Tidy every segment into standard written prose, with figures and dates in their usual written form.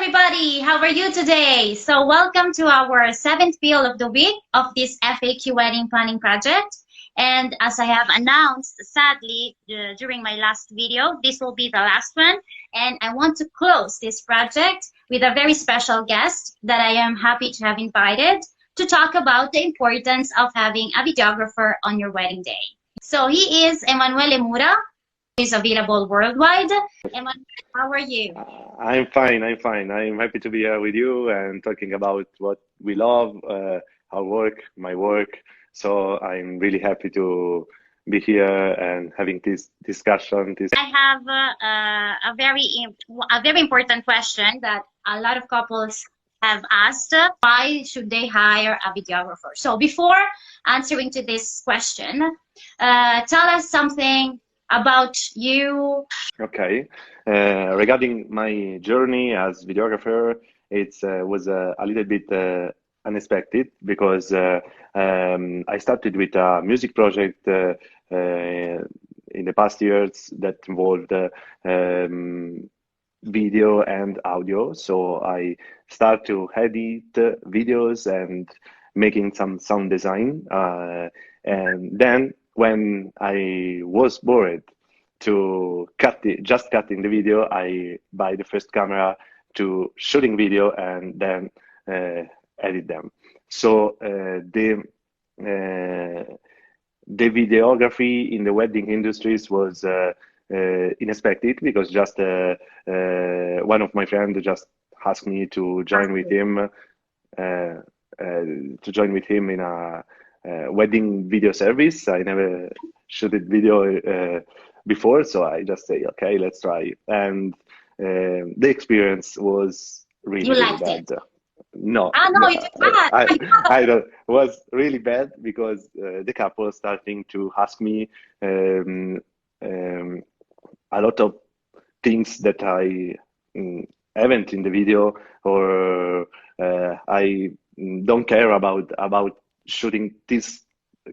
everybody, how are you today? So welcome to our seventh field of the week of this FAQ wedding planning project. And as I have announced, sadly, during my last video, this will be the last one. And I want to close this project with a very special guest that I am happy to have invited to talk about the importance of having a videographer on your wedding day. So he is Emanuele Mura. Is available worldwide. Emanuele, how are you? I'm fine. I'm happy to be here with you and talking about what we love, our work, my work. So I'm really happy to be here and having this discussion. I have a very important question that a lot of couples have asked. Why should they hire a videographer? So before answering to this question, tell us something about you. Okay. Regarding my journey as videographer, it was a little bit unexpected because I started with a music project in the past years that involved video and audio. So I start to edit videos and making some sound design. And then when I was bored to just cutting the video, I buy the first camera to shooting video and then edit them. So the videography in the wedding industries was unexpected because just one of my friends just asked me to join with him in a wedding video service. I never shooted video before, so I just say, okay, let's try. And the experience was really bad. No, no, it was bad. I don't. It was really bad because the couple starting to ask me a lot of things that I haven't in the video, or I don't care about shooting this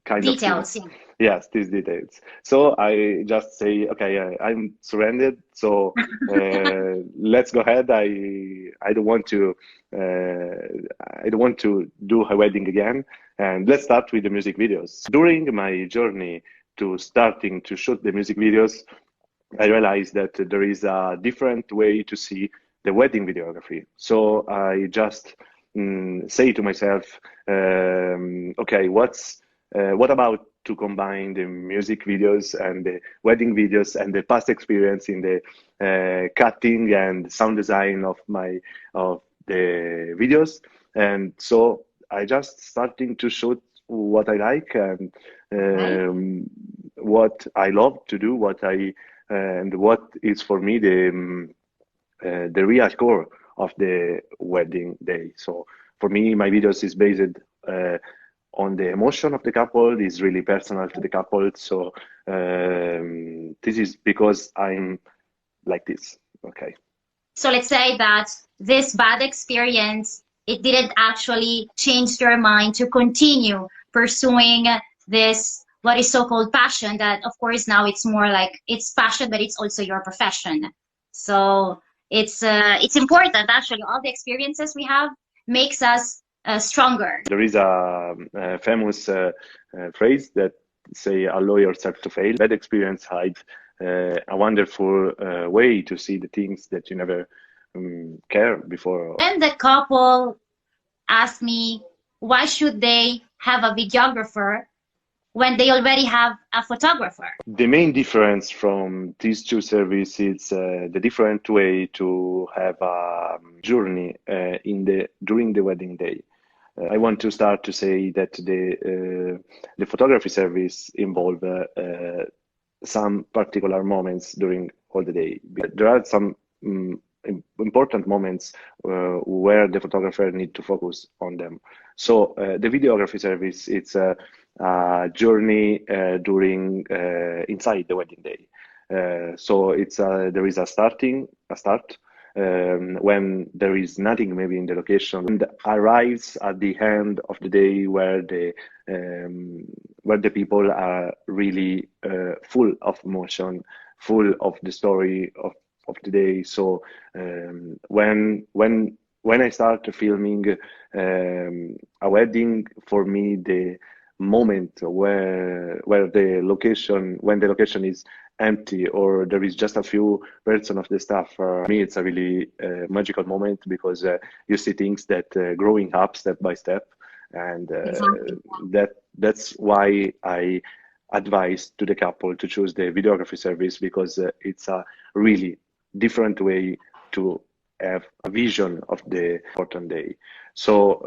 kind of details. Yes, these details. So I just say, okay, I'm surrendered. So let's go ahead. I don't want to do a wedding again, and let's start with the music videos. During my journey to starting to shoot the music videos, I realized that there is a different way to see the wedding videography. So I just say to myself, okay, what about to combine the music videos and the wedding videos and the past experience in the cutting and sound design of the videos? And so I just starting to shoot what I like and what I love to do, and what is for me the real core of the wedding day. So for me, my videos is based on the emotion of the couple, is really personal to the couple. So this is because I'm like this. Okay. So let's say that this bad experience, it didn't actually change your mind to continue pursuing this, what is so-called passion, that of course now it's more like it's passion, but it's also your profession. So it's important, actually. All the experiences we have makes us stronger. There is a famous phrase that say, allow yourself to fail. Bad experience hides a wonderful way to see the things that you never care before. And the couple asked me, why should they have a videographer when they already have a photographer? The main difference from these two services is the different way to have a journey during the wedding day. I want to start to say that the photography service involve some particular moments during all the day. There are some important moments where the photographer need to focus on them. So the videography service, it's a journey during inside the wedding day. So it's there is a start when there is nothing maybe in the location, and arrives at the end of the day where the people are really full of emotion, full of the story of the day. So when I start filming a wedding, for me the moment where the location when the location is empty or there is just a few person of the staff, for me it's a really magical moment, because you see things that growing up step by step, and Exactly. that's why I advise to the couple to choose the videography service, because it's a really different way to have a vision of the important day. So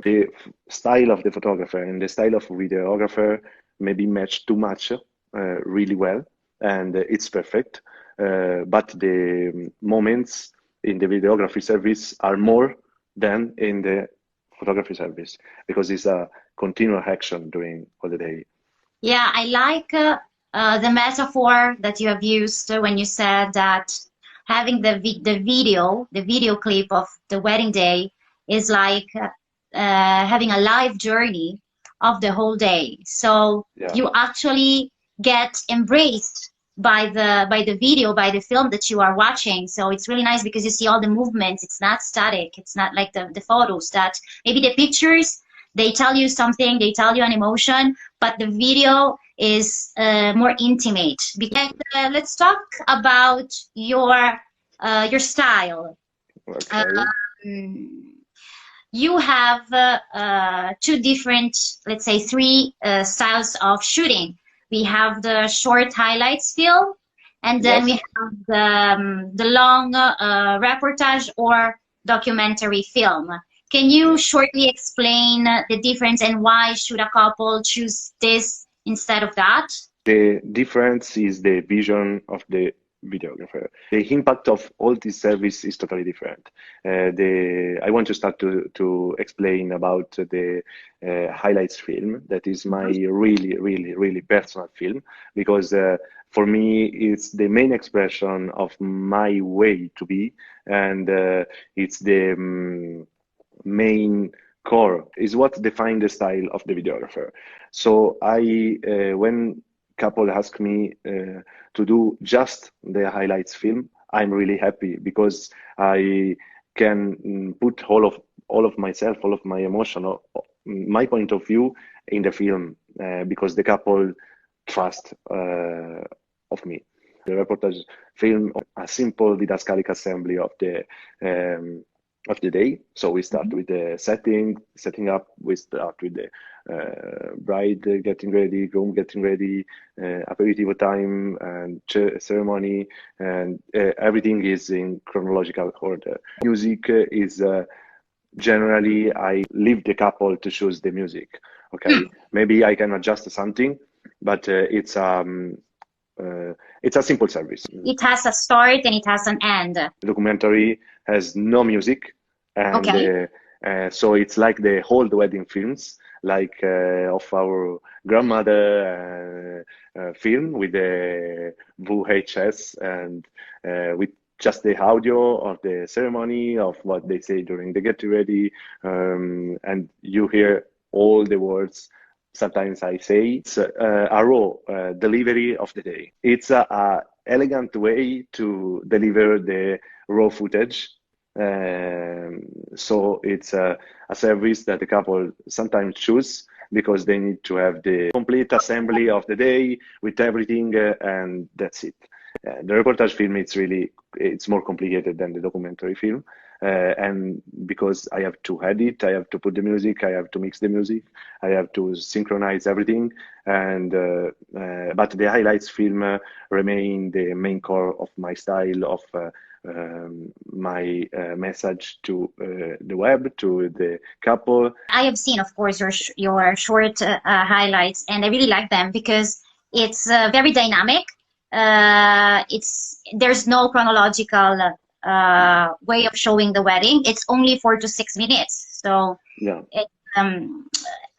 the style of the photographer and the style of videographer maybe match too much really well, and it's perfect. But the moments in the videography service are more than in the photography service, because it's a continual action during all the day. Yeah, I like the metaphor that you have used when you said that having the video clip of the wedding day is like having a live journey of the whole day. So Yeah. you actually get embraced by the video, by the film that you are watching. So it's really nice because you see all the movements. It's not static. It's not like the photos that maybe the pictures, they tell you something, they tell you an emotion, but the video is more intimate. And let's talk about your style. Okay. You have two different, let's say three styles of shooting. We have the short highlights film, and then we Yes. have the long reportage or documentary film. Can you Yeah. shortly explain the difference and why should a couple choose this instead of that? The difference is the vision of the videographer. The impact of all this service is totally different. I want to start to explain about the highlights film. That is my really personal film, because for me it's the main expression of my way to be, and it's the main core, is what defines the style of the videographer. So when couple ask me to do just the highlights film, I'm really happy, because I can put all of myself, all of my emotion, my point of view in the film, because the couple trust of me. The reportage film, a simple didascalic assembly of the day. So we start with the setting up. We start with the bride getting ready, groom getting ready, aperitivo time, and ceremony, and everything is in chronological order. Music is generally, I leave the couple to choose the music. Okay, maybe I can adjust something, but it's a simple service. It has a start and it has an end. The documentary has no music, and Okay. so it's like the old wedding films, like of our grandmother film with the VHS, and with just the audio of the ceremony, of what they say during the get ready, and you hear all the words. Sometimes I say it's a raw delivery of the day. It's a elegant way to deliver the raw footage. So it's a service that the couple sometimes choose, because they need to have the complete assembly of the day with everything, and that's it. The reportage film, it's more complicated than the documentary film. And because I have to edit, I have to put the music, I have to mix the music, I have to synchronize everything, and but the highlights film remain the main core of my style, of my message to the web, to the couple. I have seen, of course, your short highlights, and I really like them because it's very dynamic. There's no chronological way of showing the wedding. It's only 4 to 6 minutes. So Yeah. it,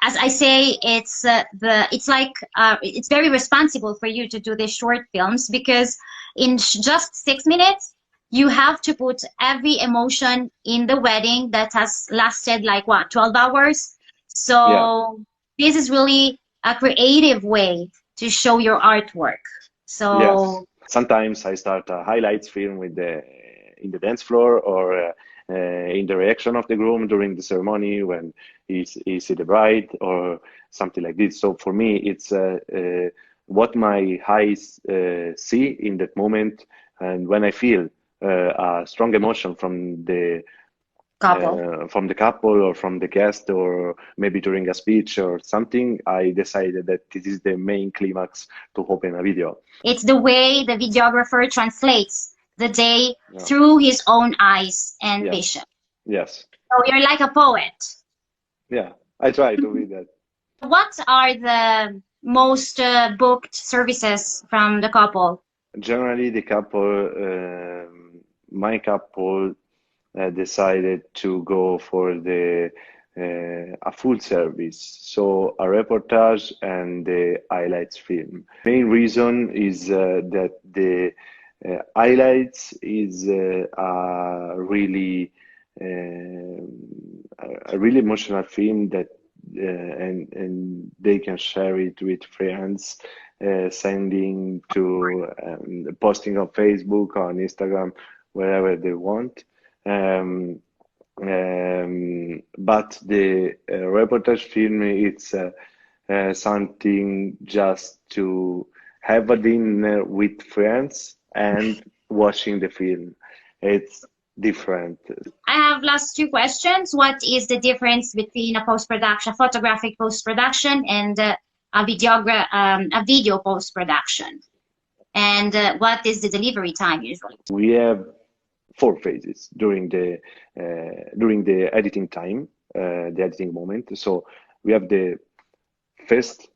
as I say, it's it's very responsible for you to do these short films, because in just 6 minutes you have to put every emotion in the wedding that has lasted like what, 12 hours. Yeah. So this is really a creative way to show your artwork. Yes. So Sometimes I start a highlights film with in the dance floor or in the reaction of the groom during the ceremony when he see the bride or something like this. So for me, it's what my eyes see in that moment, and when I feel a strong emotion from the couple or from the guest, or maybe during a speech or something, I decided that this is the main climax to open a video. It's the way the videographer translates the day through his own eyes and vision. Yes. So you're like a poet. Yeah, I try to read that. What are the most booked services from the couple? Generally, the couple, my couple, decided to go for a full service, so a reportage and the highlights film. Main reason is that the highlights is a really emotional film that and they can share it with friends, sending to posting on Facebook, on Instagram, wherever they want. But the reportage film, it's something just to have a dinner with friends and watching the film. It's different. I have last two questions. What is the difference between a post-production, photographic post-production, and a video post-production? And what is the delivery time usually? We have 4 phases during the editing time, the editing moment. So we have the first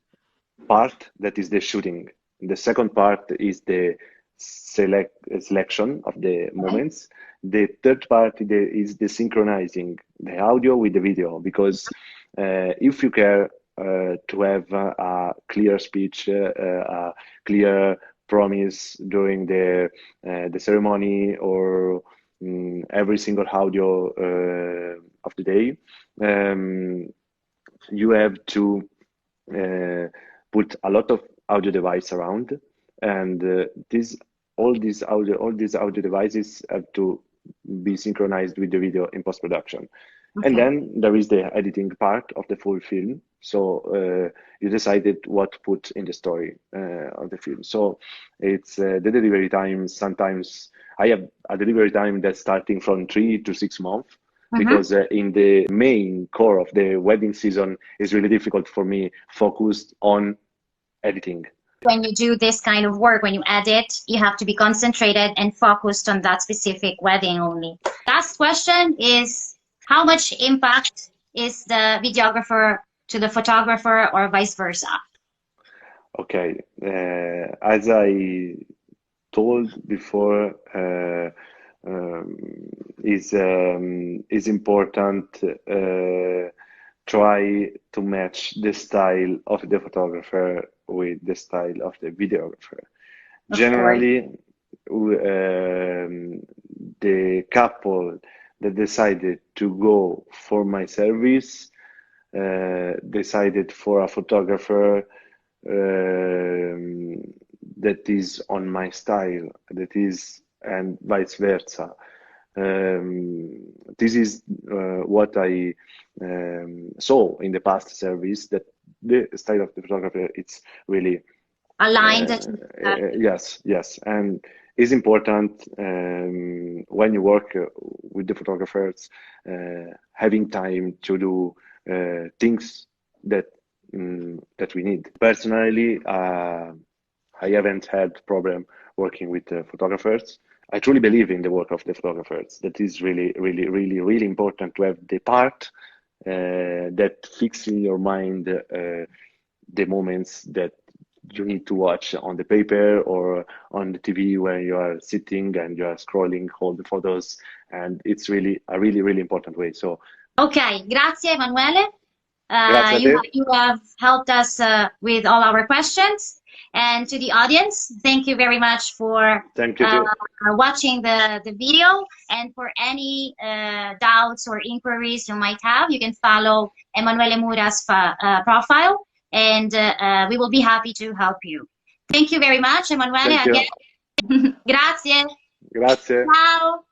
part, that is the shooting. The second part is the selection of the moments. The third part is the synchronizing the audio with the video, because if you care to have a clear speech, a clear promise during the ceremony, or every single audio of the day, you have to put a lot of audio device around, and all these audio devices have to be synchronized with the video in post-production. Okay. And then there is the editing part of the full film. So you decided what to put in the story of the film. So it's the delivery time. Sometimes I have a delivery time that's starting from 3 to 6 months, because in the main core of the wedding season, it's really difficult for me focused on editing. When you do this kind of work, when you edit, you have to be concentrated and focused on that specific wedding only. Last question is, how much impact is the videographer to the photographer, or vice versa? Okay, as I told before, is important try to match the style of the photographer with the style of the videographer. Generally, the couple that decided to go for my service decided for a photographer that is on my style, that is, and vice versa. This is what I saw in the past service, that the style of the photographer, it's really aligned. Yes, and it's important when you work with the photographers, having time to do things that we need. Personally, I haven't had problem working with photographers. I truly believe in the work of the photographers. That is really important to have the part that fix in your mind the moments that you need to watch on the paper or on the TV when you are sitting and you are scrolling all the photos, and it's really a really important way. So okay, grazie Emanuele. Grazie you have helped us with all our questions, and to the audience, thank you very much for watching the video, and for any doubts or inquiries you might have, you can follow Emanuele Mura's profile, and we will be happy to help you. Thank you very much, Emanuele. Again, Grazie. Grazie. Ciao.